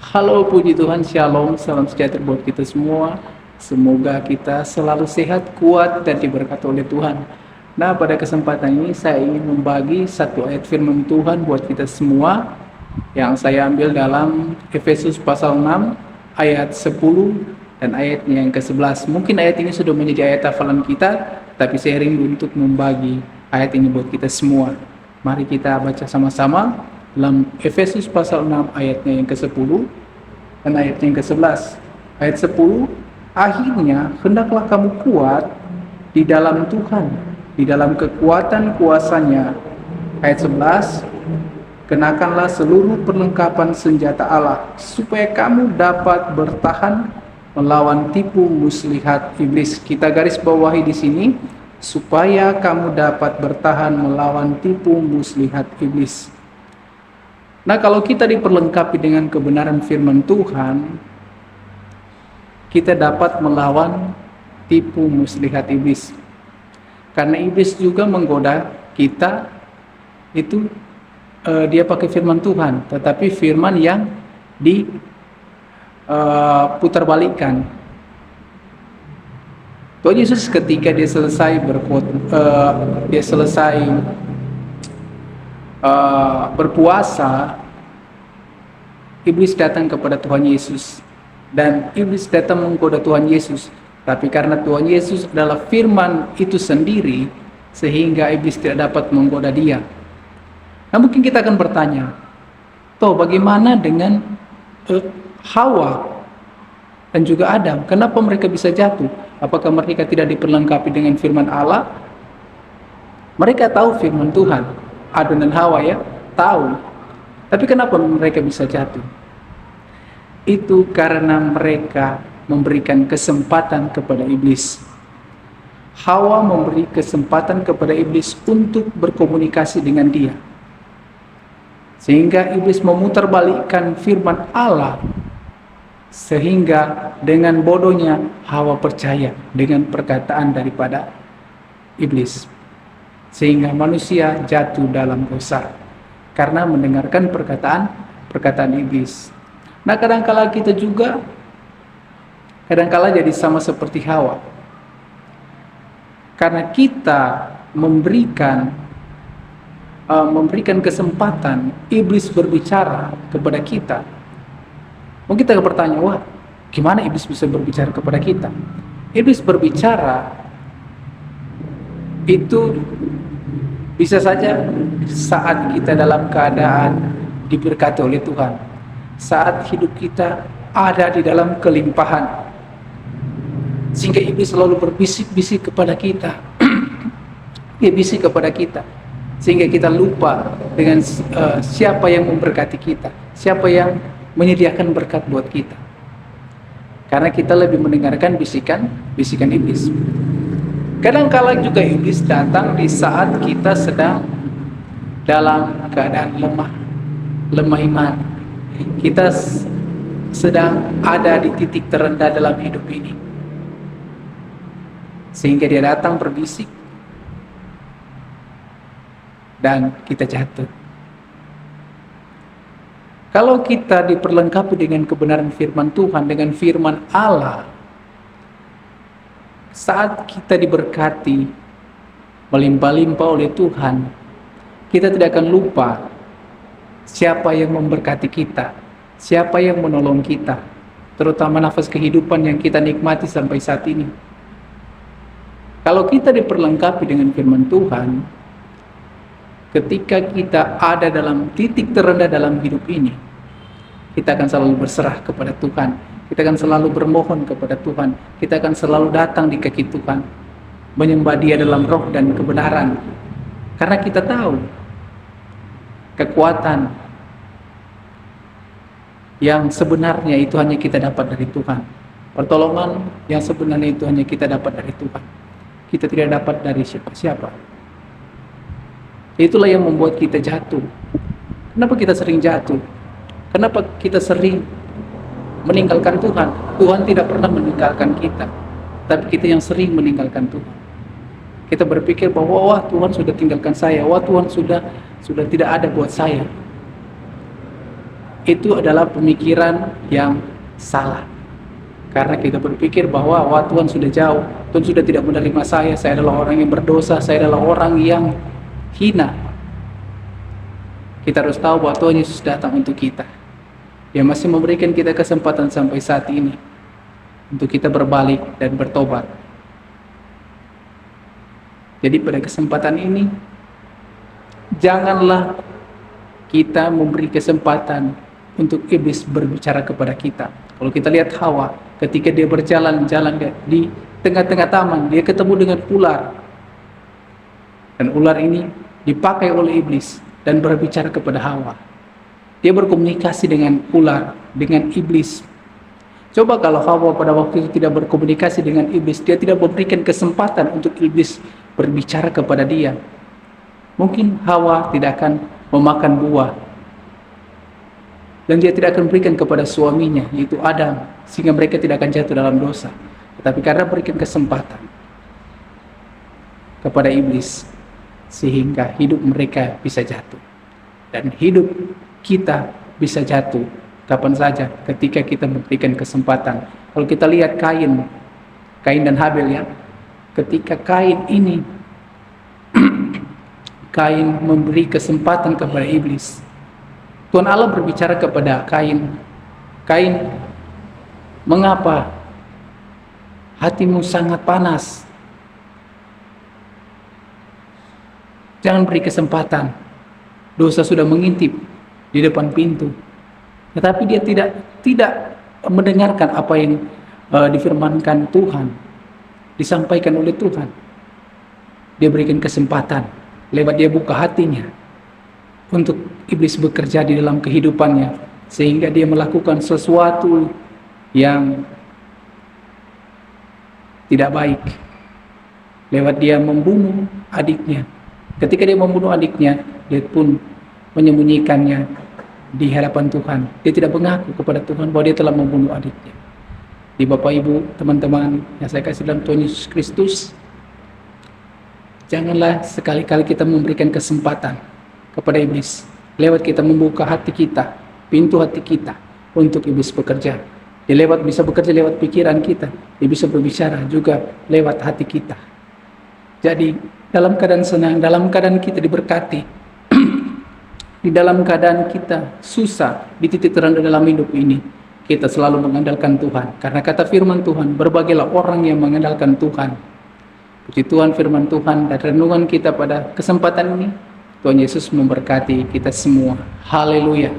Halo, puji Tuhan, Shalom, salam sejahtera buat kita semua. Semoga kita selalu sehat, kuat, dan diberkati oleh Tuhan. Nah, pada kesempatan ini saya ingin membagi satu ayat firman Tuhan buat kita semua yang saya ambil dalam Efesus pasal 6 ayat 10 dan ayatnya yang ke-11. Mungkin ayat ini sudah menjadi ayat hafalan kita, tapi saya rindu untuk membagi ayat ini buat kita semua. Mari kita baca sama-sama dalam Efesus pasal 6 ayatnya yang ke-10 dan ayatnya yang ke-11. Ayat 10, akhirnya hendaklah kamu kuat di dalam Tuhan, di dalam kekuatan kuasanya. Ayat 11, kenakanlah seluruh perlengkapan senjata Allah, supaya kamu dapat bertahan melawan tipu muslihat iblis. Kita garis bawahi di sini, supaya kamu dapat bertahan melawan tipu muslihat iblis. Nah, kalau kita diperlengkapi dengan kebenaran firman Tuhan, kita dapat melawan tipu muslihat iblis. Karena iblis juga menggoda kita, itu dia pakai firman Tuhan, tetapi firman yang diputarbalikkan. Tuhan Yesus ketika dia selesai berpuasa, iblis datang kepada Tuhan Yesus, dan iblis datang menggoda Tuhan Yesus. Tapi karena Tuhan Yesus adalah firman itu sendiri, sehingga iblis tidak dapat menggoda dia. Nah, mungkin kita akan bertanya, toh bagaimana dengan Hawa dan juga Adam? Kenapa mereka bisa jatuh? Apakah mereka tidak diperlengkapi dengan firman Allah? Mereka tahu firman Tuhan, Adam dan Hawa ya, tahu. Tapi kenapa mereka bisa jatuh? Itu karena mereka memberikan kesempatan kepada iblis. Hawa memberi kesempatan kepada iblis untuk berkomunikasi dengan dia, sehingga iblis memutarbalikkan firman Allah, sehingga dengan bodohnya Hawa percaya dengan perkataan daripada iblis, sehingga manusia jatuh dalam dosa karena mendengarkan perkataan iblis. Nah, kadangkala kita juga jadi sama seperti Hawa, karena kita memberikan kesempatan iblis berbicara kepada kita. Mungkin kita bertanya, wah, gimana iblis bisa berbicara kepada kita? Iblis berbicara itu bisa saja saat kita dalam keadaan diberkati oleh Tuhan, saat hidup kita ada di dalam kelimpahan, sehingga iblis selalu berbisik-bisik kepada kita. Dia bisik kepada kita, sehingga kita lupa dengan siapa yang memberkati kita, siapa yang menyediakan berkat buat kita, karena kita lebih mendengarkan bisikan iblis. Kadang-kala juga iblis datang di saat kita sedang dalam keadaan lemah iman, kita sedang ada di titik terendah dalam hidup ini, sehingga dia datang berbisik dan kita jatuh. Kalau kita diperlengkapi dengan kebenaran firman Tuhan, dengan firman Allah, saat kita diberkati melimpah-limpah oleh Tuhan, kita tidak akan lupa siapa yang memberkati kita, siapa yang menolong kita, terutama nafas kehidupan yang kita nikmati sampai saat ini. Kalau kita diperlengkapi dengan firman Tuhan, ketika kita ada dalam titik terendah dalam hidup ini, kita akan selalu berserah kepada Tuhan, kita akan selalu bermohon kepada Tuhan, kita akan selalu datang di kaki Tuhan, menyembah Dia dalam roh dan kebenaran, karena kita tahu kekuatan yang sebenarnya itu hanya kita dapat dari Tuhan. Pertolongan yang sebenarnya itu hanya kita dapat dari Tuhan. Kita tidak dapat dari siapa-siapa. Itulah yang membuat kita jatuh. Kenapa kita sering jatuh? Kenapa kita sering meninggalkan Tuhan? Tuhan tidak pernah meninggalkan kita, tapi kita yang sering meninggalkan Tuhan. Kita berpikir bahwa wah, Tuhan sudah tinggalkan saya, wah, Tuhan sudah tidak ada buat saya. itu adalah pemikiran yang salah. Karena kita berpikir bahwa wah, Tuhan sudah jauh, Tuhan sudah tidak menerima saya adalah orang yang berdosa, saya adalah orang yang hina. Kita harus tahu bahwa Tuhan Yesus datang untuk kita. Dia masih memberikan kita kesempatan sampai saat ini untuk kita berbalik dan bertobat. Jadi pada kesempatan ini, janganlah kita memberi kesempatan untuk iblis berbicara kepada kita. Kalau kita lihat Hawa, ketika dia berjalan-jalan di tengah-tengah taman, dia ketemu dengan ular. Dan ular ini dipakai oleh iblis dan berbicara kepada Hawa. Dia berkomunikasi dengan ular, dengan iblis. Coba kalau Hawa pada waktu itu tidak berkomunikasi dengan iblis, dia tidak memberikan kesempatan untuk iblis berbicara kepada dia, mungkin Hawa tidak akan memakan buah. Dan dia tidak akan berikan kepada suaminya, yaitu Adam, sehingga mereka tidak akan jatuh dalam dosa. Tetapi karena berikan kesempatan kepada iblis, sehingga hidup mereka bisa jatuh. Dan hidup kita bisa jatuh kapan saja ketika kita memberikan kesempatan. Kalau kita lihat Kain dan Habel ya, ketika Kain ini Kain memberi kesempatan kepada iblis, Tuhan Allah berbicara kepada Kain, Kain, mengapa hatimu sangat panas? Jangan beri kesempatan. Dosa sudah mengintip di depan pintu. Tetapi dia tidak mendengarkan apa yang difirmankan Tuhan, disampaikan oleh Tuhan. Dia berikan kesempatan, lewat dia buka hatinya untuk iblis bekerja di dalam kehidupannya, sehingga dia melakukan sesuatu yang tidak baik. Lewat dia membunuh adiknya. Ketika dia membunuh adiknya, dia pun menyembunyikannya di hadapan Tuhan. Dia tidak mengaku kepada Tuhan bahwa dia telah membunuh adiknya. Di Bapak Ibu, teman-teman yang saya kasih dalam Tuhan Yesus Kristus, janganlah sekali-kali kita memberikan kesempatan kepada iblis, lewat kita membuka hati kita, pintu hati kita untuk iblis bekerja. Dia bisa bekerja lewat pikiran kita, dia bisa berbicara juga lewat hati kita. Jadi dalam keadaan senang, dalam keadaan kita diberkati, di dalam keadaan kita susah, di titik terendah dalam hidup ini, kita selalu mengandalkan Tuhan. Karena kata firman Tuhan, berbagilah orang yang mengandalkan Tuhan. Puji Tuhan, firman Tuhan dan renungan kita pada kesempatan ini, Tuhan Yesus memberkati kita semua. Haleluya.